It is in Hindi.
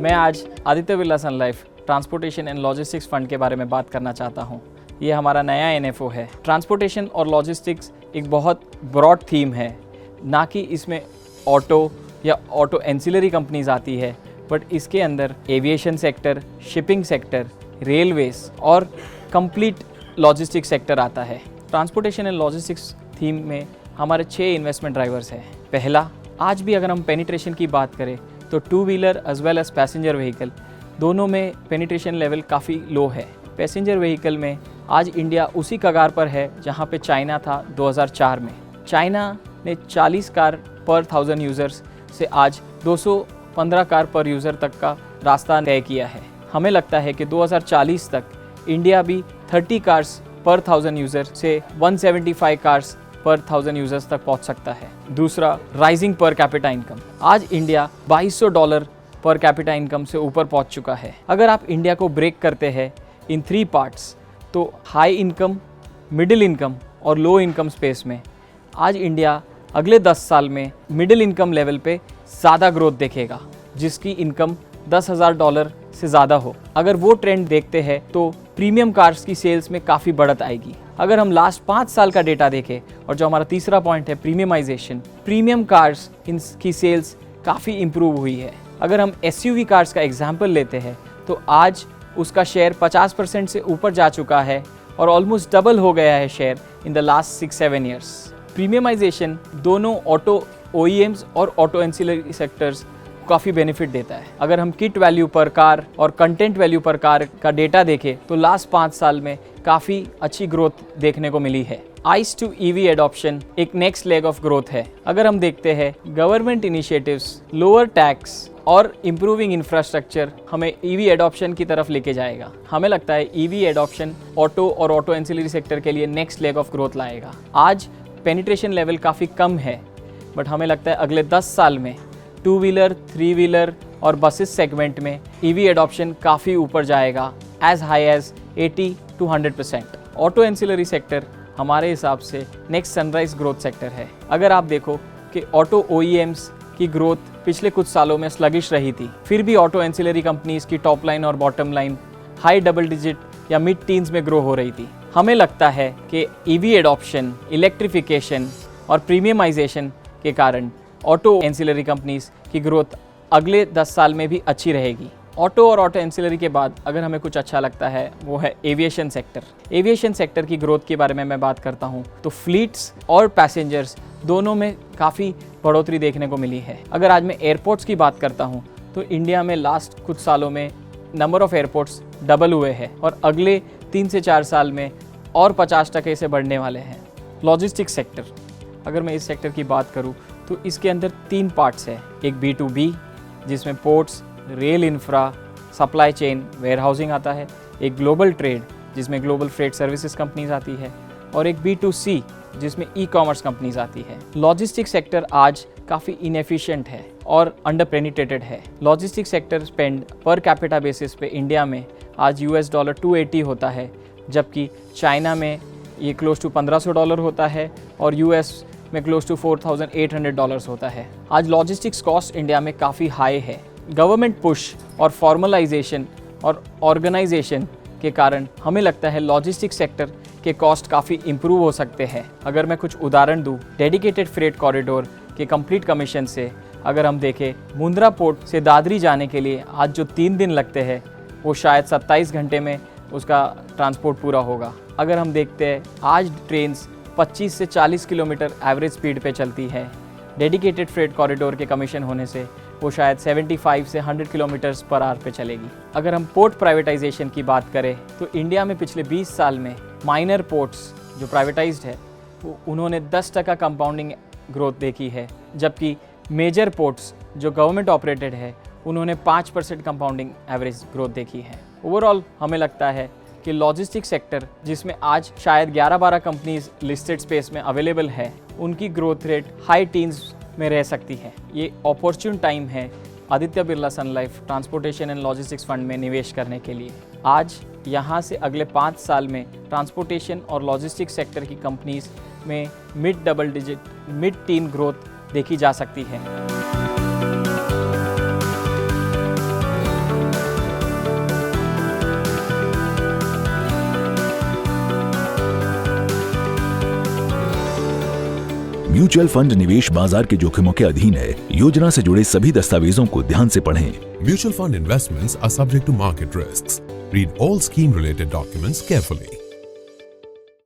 मैं आज Aditya Birla sun life transportation and logistics fund के बारे में बात करना चाहता हूँ। ये हमारा नया एनएफओ है। ट्रांसपोर्टेशन और लॉजिस्टिक्स एक बहुत ब्रॉड थीम है, ना कि इसमें ऑटो या ऑटो एंसिलरी कंपनीज आती है, बट इसके अंदर aviation sector, shipping sector, railways और कंप्लीट लॉजिस्टिक्स सेक्टर आता है। ट्रांसपोर्टेशन एंड लॉजिस्टिक्स थीम में हमारे 6 इन्वेस्टमेंट ड्राइवर्स हैं। पहला, आज भी अगर हम पेनिट्रेशन की बात करें तो two wheeler as well as passenger vehicle दोनों में पेनिट्रेशन लेवल काफ़ी लो है। पैसेंजर व्हीकल में आज इंडिया उसी कगार पर है जहां पे चाइना था 2004 में। चाइना ने 40 कार पर 1000 यूज़र्स से आज 215 कार पर यूज़र तक का रास्ता तय किया है। हमें लगता है कि 2040 तक इंडिया भी 30 कार्स पर 1000 यूज़र से 175 कार्स पर 1000 यूज़र्स तक पहुंच सकता है। दूसरा, राइजिंग पर कैपिटा इनकम। आज इंडिया $2200 पर कैपिटा इनकम से ऊपर पहुंच चुका है। अगर आप इंडिया को ब्रेक करते हैं इन 3 पार्ट्स, तो हाई इनकम, मिडिल इनकम और लो इनकम स्पेस में आज इंडिया अगले 10 साल में मिडिल इनकम लेवल पे ज़्यादा ग्रोथ देखेगा, जिसकी इनकम $10,000 से ज़्यादा हो। अगर वो ट्रेंड देखते हैं तो प्रीमियम कार्स की सेल्स में काफ़ी बढ़त आएगी। अगर हम लास्ट 5 साल का डेटा देखें, और जो हमारा तीसरा पॉइंट है प्रीमियमाइजेशन, प्रीमियम कार्स इनकी सेल्स काफ़ी इम्प्रूव हुई है। अगर हम एसयूवी कार्स का एग्जाम्पल लेते हैं तो आज उसका शेयर 50% से ऊपर जा चुका है और ऑलमोस्ट डबल हो गया है share in the last 6-7 years. Premiumisation दोनों ऑटो OEMs और ऑटो एंसिलरी सेक्टर्स काफ़ी बेनिफिट देता है। अगर हम किट वैल्यू पर कार और कंटेंट वैल्यू पर कार का डेटा देखें तो लास्ट 5 साल में काफ़ी अच्छी ग्रोथ देखने को मिली है। ICE टू EV एडॉप्शन एक नेक्स्ट लेग ऑफ ग्रोथ है। अगर हम देखते हैं गवर्नमेंट इनिशिएटिव्स, लोअर टैक्स और इम्प्रूविंग इंफ्रास्ट्रक्चर हमें EV एडॉप्शन की तरफ लेके जाएगा। हमें लगता है EV एडॉप्शन ऑटो और ऑटो एंसिलरी सेक्टर के लिए नेक्स्ट लेग ऑफ ग्रोथ लाएगा। आज पेनिट्रेशन लेवल काफ़ी कम है, बट हमें लगता है अगले 10 साल में 2 व्हीलर, 3 व्हीलर और बसेस सेगमेंट में EV एडॉप्शन काफ़ी ऊपर जाएगा, as high as 80 to 100%। Auto ancillary sector हमारे हिसाब से नेक्स्ट सनराइज ग्रोथ सेक्टर है। अगर आप देखो कि ऑटो OEMs की ग्रोथ पिछले कुछ सालों में स्लगिश रही थी, फिर भी ऑटो एंसिलरी कंपनीज की टॉप लाइन और bottom line high double digit या मिड टीन्स में ग्रो हो रही थी। हमें लगता है कि EV एडॉप्शन, इलेक्ट्रिफिकेशन और प्रीमियमाइजेशन के कारण ऑटो एंसिलरी कंपनीज की ग्रोथ अगले 10 साल में भी अच्छी रहेगी। ऑटो और ऑटो एंसिलरी के बाद अगर हमें कुछ अच्छा लगता है वो है एविएशन सेक्टर। एविएशन सेक्टर की ग्रोथ के बारे में मैं बात करता हूँ तो फ्लीट्स और पैसेंजर्स दोनों में काफ़ी बढ़ोतरी देखने को मिली है। अगर आज मैं एयरपोर्ट्स की बात करता हूँ तो इंडिया में लास्ट कुछ सालों में नंबर ऑफ़ एयरपोर्ट्स डबल हुए हैं और अगले 3 से 4 साल में और 50% से बढ़ने वाले हैं। लॉजिस्टिक्स सेक्टर, अगर मैं इस सेक्टर की बात करूँ तो इसके अंदर 3 पार्ट्स हैं। एक B2B जिसमें ports, rail infra, supply chain, warehousing आता है। एक ग्लोबल ट्रेड जिसमें ग्लोबल फ्रेट सर्विसेज कंपनीज आती है, और एक B2C जिसमें ई-कॉमर्स कंपनीज आती है। लॉजिस्टिक्स सेक्टर आज काफ़ी इनएफिशिएंट है और अंडर पेनिट्रेटेड है। Logistics sector spend per capita basis पे इंडिया में आज $280 होता है, जबकि चाइना में ये क्लोज टू $1500 होता है और US में क्लोज टू $4800 होता है। आज लॉजिस्टिक्स कॉस्ट इंडिया में काफ़ी हाई है। गवर्नमेंट पुश और फॉर्मलाइजेशन और ऑर्गेनाइजेशन के कारण हमें लगता है लॉजिस्टिक्स सेक्टर के कॉस्ट काफ़ी इम्प्रूव हो सकते हैं। अगर मैं कुछ उदाहरण दूं, डेडिकेटेड फ्रेट कॉरिडोर के कंप्लीट कमीशन से अगर हम देखें, मुंद्रा पोर्ट से दादरी जाने के लिए आज जो 3 दिन लगते हैं वो शायद 27 घंटे में उसका ट्रांसपोर्ट पूरा होगा। अगर हम देखते हैं आज ट्रेन्स 25 से 40 किलोमीटर एवरेज स्पीड पे चलती है। डेडिकेटेड फ्रेट कॉरिडोर के कमीशन होने से वो शायद 75 से 100 किलोमीटर्स पर आवर पे चलेगी। अगर हम पोर्ट प्राइवेटाइजेशन की बात करें तो इंडिया में पिछले 20 साल में माइनर पोर्ट्स जो प्राइवेटाइज्ड है वो उन्होंने 10% कंपाउंडिंग ग्रोथ देखी है, जबकि मेजर पोर्ट्स जो गवर्नमेंट ऑपरेटेड है उन्होंने 5% कंपाउंडिंग एवरेज ग्रोथ देखी है। ओवरऑल हमें लगता है कि लॉजिस्टिक सेक्टर जिसमें आज शायद 11-12 कंपनीज लिस्टेड स्पेस में अवेलेबल है, उनकी ग्रोथ रेट हाई टीन्स में रह सकती है। ये अपॉर्चुन टाइम है Aditya Birla sun life transportation and logistics fund में निवेश करने के लिए। आज यहाँ से अगले 5 साल में ट्रांसपोर्टेशन और लॉजिस्टिक्स सेक्टर की कंपनीज में mid double digit, mid tin growth देखी जा सकती है। म्यूचुअल फंड निवेश बाजार के जोखिमों के अधीन है। योजना से जुड़े सभी दस्तावेजों को ध्यान से पढ़ें। Mutual fund investments are subject to market risks. Read all scheme related documents carefully.